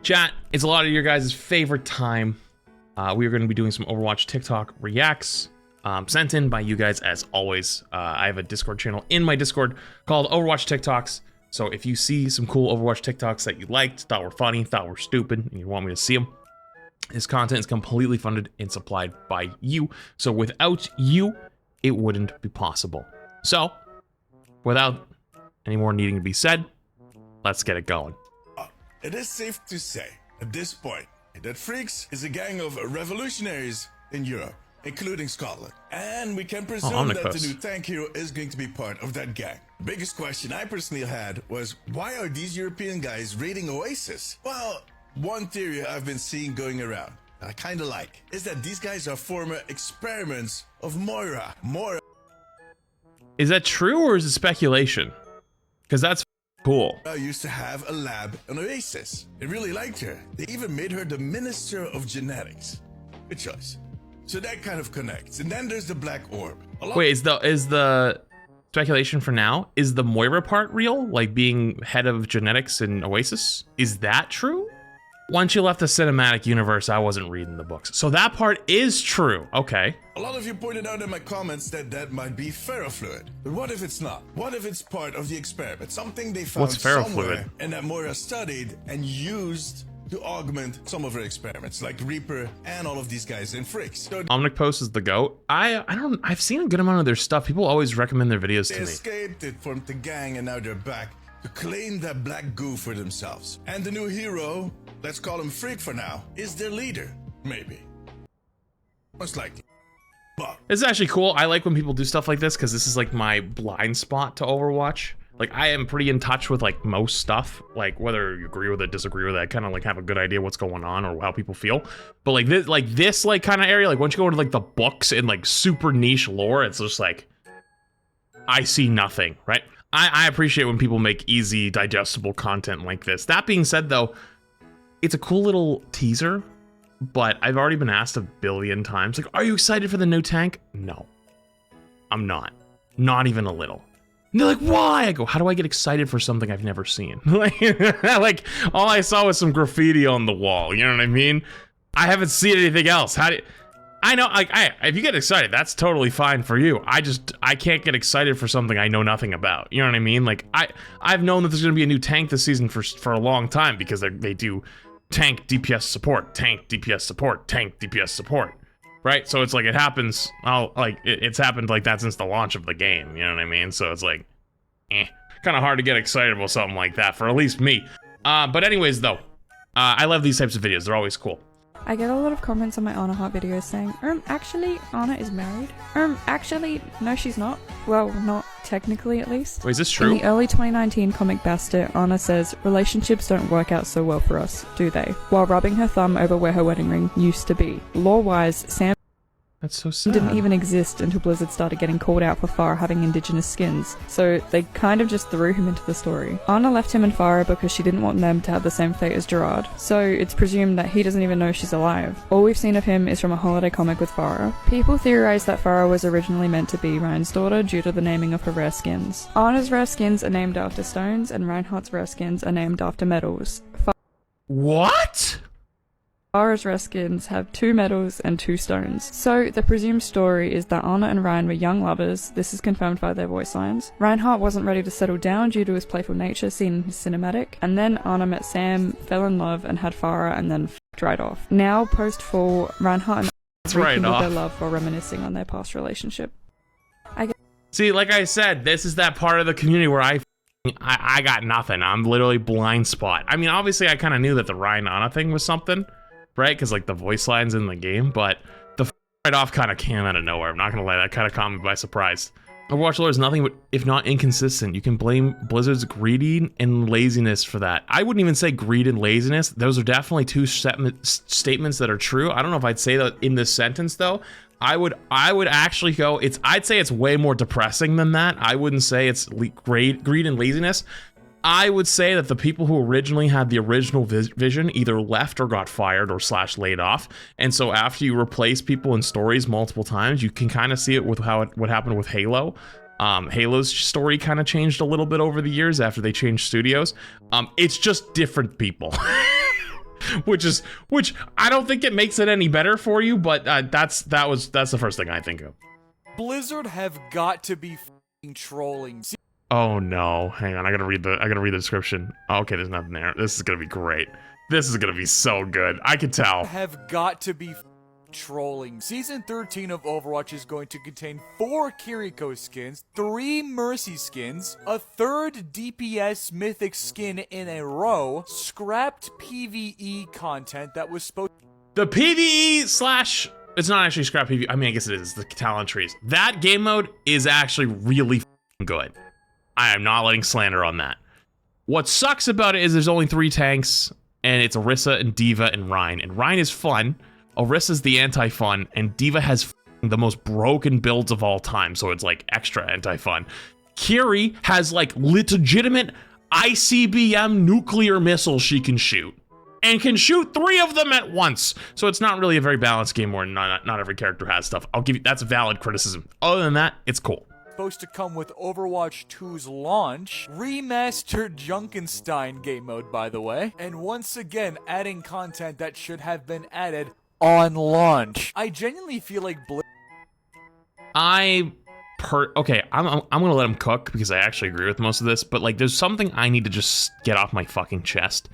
Chat, it's a lot of your guys' favorite time. We are going to be doing some Overwatch TikTok reacts sent in by you guys as always. I have a Discord channel in my Discord called Overwatch TikToks. So if you see some cool Overwatch TikToks that you liked, thought were funny, thought were stupid, and you want me to see them, this content is completely funded and supplied by you. So without you, it wouldn't be possible. So without any more needing to be said, let's get it going. It is safe to say at this point that Freaks is a gang of revolutionaries in Europe, including Scotland. And we can presume that the new tank hero is going to be part of that gang. The biggest question I personally had was, why are these European guys raiding Oasis? Well, one theory I've been seeing going around, that I kind of like, is that these guys are former experiments of Moira. Is that true or is it speculation? Because that's cool. I used to have a lab on Oasis. They really liked her. They even made her the Minister of Genetics. Good choice. So that kind of connects. And then there's the Black Orb. Wait, is the speculation for now, is the Moira part real? Like being head of genetics in Oasis? Is that true? Once you left the cinematic universe, I wasn't reading the books. So that part is true. Okay. A lot of you pointed out in my comments that that might be ferrofluid. But what if it's not? What if it's part of the experiment? Something they found somewhere and that Moira studied and used to augment some of her experiments, like Reaper and all of these guys in Freaks. So Omnicpost is the GOAT. I've seen a good amount of their stuff. People always recommend their videos to me. They escaped, they formed the gang, and now they're back to claim that black goo for themselves. And the new hero, let's call him Freak for now, is their leader. Maybe. Most likely. But it's actually cool. I like when people do stuff like this because this is like my blind spot to Overwatch. Like I am pretty in touch with like most stuff, like whether you agree with it, disagree with it, I kind of like have a good idea what's going on or how people feel. But like this kind of area, like once you go into like the books and like super niche lore, it's just like, I see nothing, right? I appreciate when people make easy, digestible content like this. That being said though, it's a cool little teaser, but I've already been asked a billion times, like, are you excited for the new tank? No, I'm not. Not even a little. And they're like, why? I go, how do I get excited for something I've never seen? Like, all I saw was some graffiti on the wall, you know what I mean? I haven't seen anything else. I know, like, if you get excited, that's totally fine for you. I can't get excited for something I know nothing about. You know what I mean? Like, I've known that there's gonna be a new tank this season for a long time because they do tank DPS support, tank DPS support, tank DPS support. Right, so it's like it happens. It's happened like that since the launch of the game. You know what I mean? So it's like, kind of hard to get excited about something like that for at least me. But anyways, though, I love these types of videos. They're always cool. I get a lot of comments on my Anna Heart videos saying, actually, Anna is married. Actually, no, she's not. Well, not technically, at least. Wait, is this true? In the early 2019 comic Bastard, Anna says, relationships don't work out so well for us, do they? While rubbing her thumb over where her wedding ring used to be. Lore-wise, Sam That's so sad. didn't even exist until Blizzard started getting called out for Farah having indigenous skins, so they kind of just threw him into the story. Anna left him and Farah because she didn't want them to have the same fate as Gerard, so it's presumed that he doesn't even know she's alive. All we've seen of him is from a holiday comic with Farah. People theorize that Farah was originally meant to be Ryan's daughter due to the naming of her rare skins. Anna's rare skins are named after stones, and Reinhardt's rare skins are named after metals. What? Farah's rare skins have 2 metals and 2 stones. So, the presumed story is that Anna and Ryan were young lovers. This is confirmed by their voice lines. Reinhardt wasn't ready to settle down due to his playful nature seen in his cinematic, and then Anna met Sam, fell in love, and had Farah, and then f***ed right off. Now, post-fall, Reinhardt and Anna rekindled their love while reminiscing on their past relationship. See, like I said, this is that part of the community where I got nothing. I'm literally blind spot. I mean, obviously, I kind of knew that the Ryan Anna thing was something, right? Because like the voice lines in the game, but the right off kind of came out of nowhere. I'm not gonna lie, that kind of caught me by surprise. Overwatch lore is nothing but, if not inconsistent. You can blame Blizzard's greedy and laziness for that. I wouldn't even say greed and laziness. Those are definitely two statements that are true. I don't know if I'd say that in this sentence though. I would actually go, I'd say it's way more depressing than that. I wouldn't say it's greed and laziness. I would say that the people who originally had the original vision either left or got fired or / laid off. And so after you replace people in stories multiple times, you can kind of see it with what happened with Halo. Halo's story kind of changed a little bit over the years after they changed studios. It's just different people. which I don't think it makes it any better for you, but that's the first thing I think of. Blizzard have got to be f***ing trolling. Oh no, hang on, I gotta read the description. Oh, okay, there's nothing there. This is gonna be great. This is gonna be so good. I can tell. Have got to be trolling. Season 13 of Overwatch is going to contain 4 Kiriko skins, 3 Mercy skins, a 3rd DPS mythic skin in a row, scrapped PvE content that was supposed. The PvE slash. It's not actually scrap PvE. I mean, I guess it is. The talent trees. That game mode is actually really good. I am not letting slander on that. What sucks about it is there's only 3 tanks, and it's Orisa and D.Va and Rein. And Rein is fun. Orisa's the anti-fun, and D.Va has the most broken builds of all time, so it's like extra anti-fun. Kiri has like legitimate ICBM nuclear missiles she can shoot, and can shoot 3 of them at once. So it's not really a very balanced game where not every character has stuff. I'll give you, that's a valid criticism. Other than that, it's cool. Supposed to come with Overwatch 2's launch, remastered Junkenstein game mode, by the way, and once again adding content that should have been added on launch. I genuinely feel like okay, I'm gonna let him cook because I actually agree with most of this, but like there's something I need to just get off my fucking chest.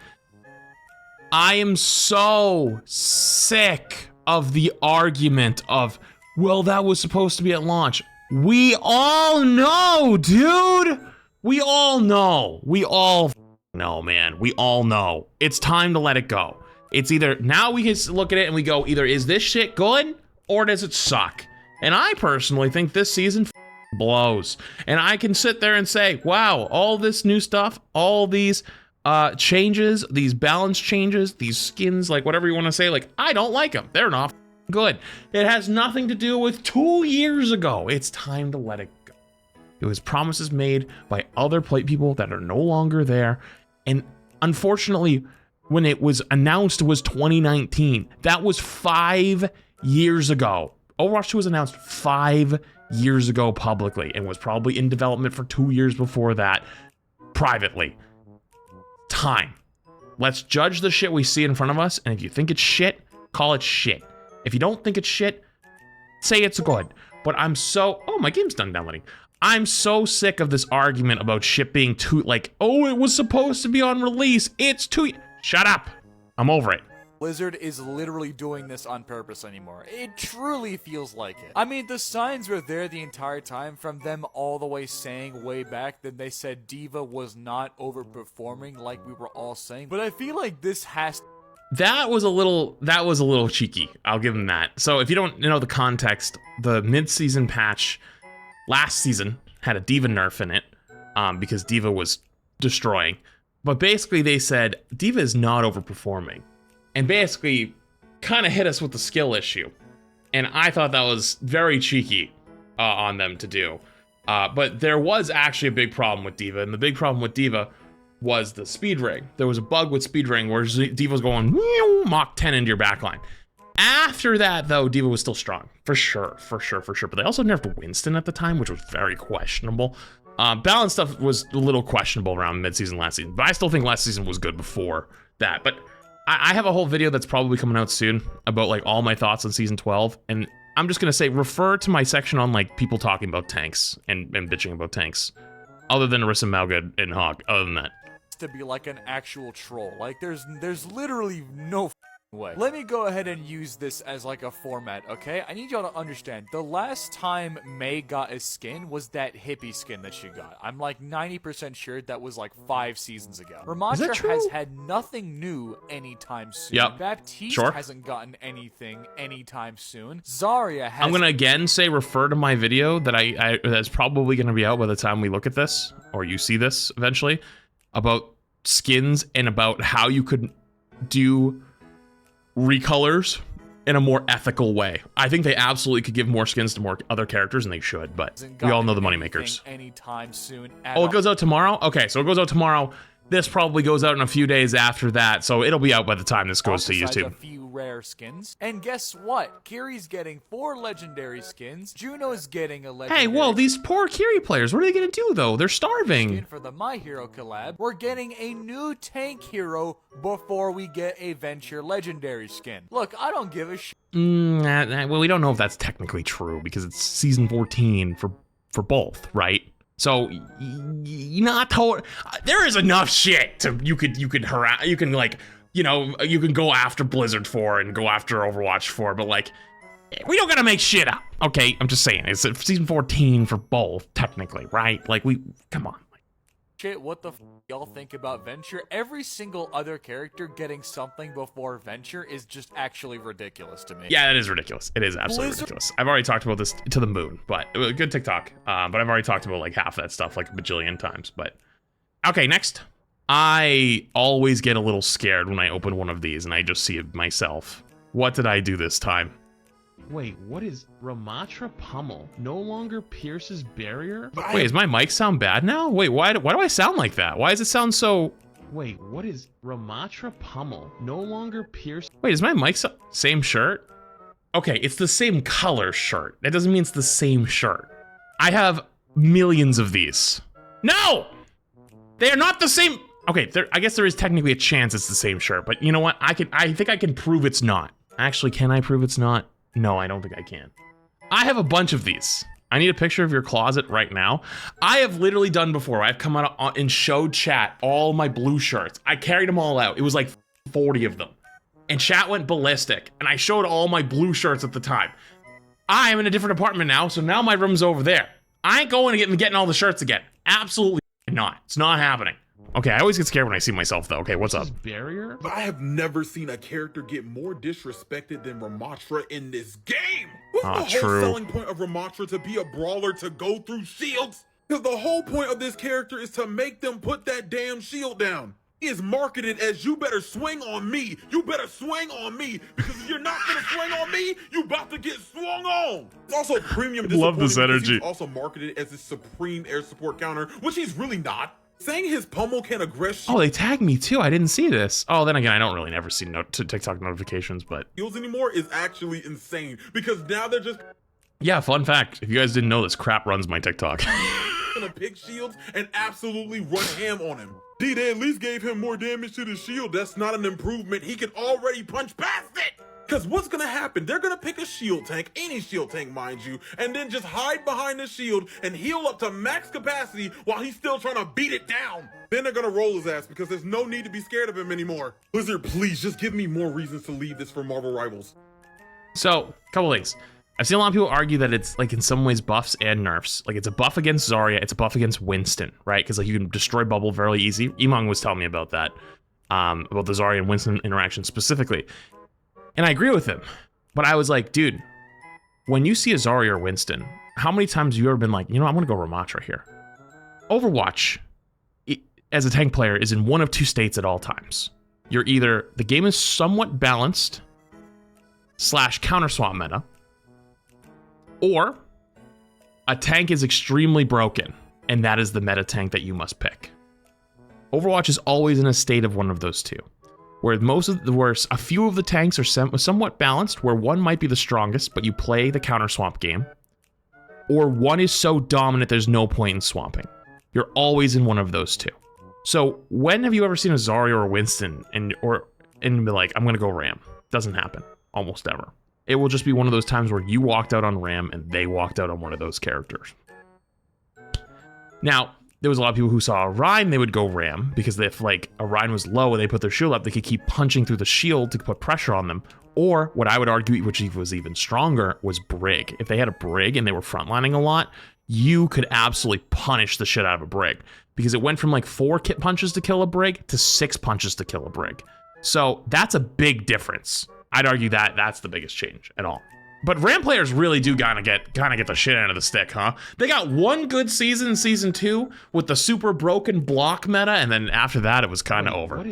I am so sick of the argument of, well, that was supposed to be at launch. We all know, dude. We all know. We all know, man. We all know. It's time to let it go. It's either, now we can look at it and we go, either is this shit good or does it suck? And I personally think this season blows. And I can sit there and say, wow, all this new stuff, all these changes, these balance changes, these skins, like whatever you want to say, like I don't like them. They're not good. It has nothing to do with 2 years ago. It's time to let it go. It was promises made by other people that are no longer there. And unfortunately, when it was announced, it was 2019. That was 5 years ago. Overwatch 2 was announced 5 years ago publicly and was probably in development for 2 years before that privately. Time. Let's judge the shit we see in front of us, and if you think it's shit, call it shit. If you don't think it's shit, say it's good. But I'm so... Oh, my game's done downloading. I'm so sick of this argument about shit being too... Like, oh, it was supposed to be on release. It's too... Shut up. I'm over it. Blizzard is literally doing this on purpose anymore. It truly feels like it. I mean, the signs were there the entire time, from them all the way saying way back that they said D.Va was not overperforming like we were all saying. But I feel like this has... That was a little cheeky. I'll give them that. So if you don't know the context, the mid-season patch last season had a D.Va nerf in it because D.Va was destroying. But basically they said D.Va is not overperforming. And basically kind of hit us with the skill issue. And I thought that was very cheeky on them to do. But there was actually a big problem with D.Va. And the big problem with D.Va was the speed ring. There was a bug with speed ring where D.Va was going Mach 10 into your backline. After that, though, D.Va was still strong. For sure. But they also nerfed Winston at the time, which was very questionable. Balance stuff was a little questionable around mid-season last season. But I still think last season was good before that. But I have a whole video that's probably coming out soon about like all my thoughts on season 12. And I'm just going to say, refer to my section on like people talking about tanks and bitching about tanks. Other than Orisa, Malga, and Hawk. Other than that. To be like an actual troll. Like there's literally no way. Let me go ahead and use this as like a format, okay? I need y'all to understand. The last time Mei got a skin was that hippie skin that she got. I'm like 90% sure that was like 5 seasons ago. Ramattra has had nothing new anytime soon. Yep. Baptiste hasn't gotten anything anytime soon. Zarya has... I'm gonna again say refer to my video that that's probably gonna be out by the time we look at this, or you see this eventually, about skins and about how you could do recolors in a more ethical way. I think they absolutely could give more skins to more other characters, and they should, but we all know the moneymakers. Anytime soon. Oh, it goes out tomorrow? Okay, so it goes out tomorrow. This probably goes out in a few days after that, so it'll be out by the time this goes to YouTube. A few rare skins. And guess what? Kiri's getting 4 legendary skins. Juno's getting a legendary. Hey, whoa, these poor Kiri players, what are they gonna do though? They're starving. Skin for the My Hero collab. We're getting a new tank hero before we get a Venture legendary skin. Look, I don't give a shit. Well, we don't know if that's technically true because it's season 14 for both, right? So not totally. There is enough shit to you can harass, you can like, you know, you can go after Blizzard for and go after Overwatch for, but like, we don't gotta make shit up. Okay, I'm just saying, it's season 14 for both technically, right? Like come on. Shit, what the f y'all think about Venture? Every single other character getting something before Venture is just actually ridiculous to me. Yeah, it is ridiculous. It is absolutely ridiculous. I've already talked about this to the moon, but it was a good TikTok. But I've already talked about like half that stuff like a bajillion times. But okay, next. I always get a little scared when I open one of these and I just see it myself. What did I do this time? Wait, what is Ramattra pummel? No longer pierces barrier? Wait, does my mic sound bad now? Wait, why do I sound like that? Why does it sound so... Wait, what is Ramattra pummel? No longer pierce... Wait, is my mic same shirt? Okay, it's the same color shirt. That doesn't mean it's the same shirt. I have millions of these. No! They are not the same... Okay, I guess there is technically a chance it's the same shirt, but you know what? I think I can prove it's not. Actually, can I prove it's not? No, I don't think I can. I have a bunch of these. I need a picture of your closet right now. I have literally done before. I've come out and showed chat all my blue shirts. I carried them all out. It was like 40 of them. And chat went ballistic. And I showed all my blue shirts at the time. I am in a different apartment now, so now my room's over there. I ain't going to getting all the shirts again. Absolutely not. It's not happening. Okay, I always get scared when I see myself, though. Okay, what's up? Barrier? I have never seen a character get more disrespected than Ramattra in this game. What's the whole selling point of Ramattra to be a brawler to go through shields? Because the whole point of this character is to make them put that damn shield down. He is marketed as you better swing on me. You better swing on me. Because if you're not going to swing on me, you about to get swung on. It's also premium. Love this energy. He's also marketed as this supreme air support counter, which he's really not. Saying his pummel can aggress. Oh, they tagged me too. I didn't see this. Oh, then again, I don't really never see TikTok notifications, but shields anymore is actually insane because now they're just. Yeah, fun fact. If you guys didn't know this, crap runs my TikTok. Gonna pick shields and absolutely run ham on him. They at least gave him more damage to the shield. That's not an improvement. He can already punch past it. Because what's going to happen? They're going to pick a shield tank, any shield tank, mind you, and then just hide behind the shield and heal up to max capacity while he's still trying to beat it down. Then they're going to roll his ass because there's no need to be scared of him anymore. Blizzard, please just give me more reasons to leave this for Marvel Rivals. So, couple things. I've seen a lot of people argue that it's like in some ways buffs and nerfs. Like it's a buff against Zarya, it's a buff against Winston, right? Because like you can destroy bubble very easy. Emong was telling me about that, about the Zarya and Winston interaction specifically. And I agree with him, but I was like, dude, when you see a Zarya or Winston, how many times have you ever been like, you know, I'm gonna go Ramattra here? Overwatch, as a tank player, is in one of two states at all times. You're either, the game is somewhat balanced, / counter swap meta, or a tank is extremely broken, and that is the meta tank that you must pick. Overwatch is always in a state of one of those two. Where a few of the tanks are somewhat balanced, where one might be the strongest, but you play the counter swamp game, or one is so dominant there's no point in swamping. You're always in one of those two. So when have you ever seen a Zarya or a Winston and be like, I'm gonna go Ram? Doesn't happen almost ever. It will just be one of those times where you walked out on Ram and they walked out on one of those characters. Now, there was a lot of people who saw a Rein, they would go Ram, because if like a Rein was low and they put their shield up, they could keep punching through the shield to put pressure on them. Or what I would argue, which was even stronger, was Brig. If they had a Brig and they were frontlining a lot, you could absolutely punish the shit out of a Brig. Because it went from like 4 kit punches to kill a Brig to 6 punches to kill a Brig. So that's a big difference. I'd argue that that's the biggest change at all. But Ram players really do kind of get the shit out of the stick, huh? They got one good season in season 2 with the super broken block meta, and then after that it was kind of over.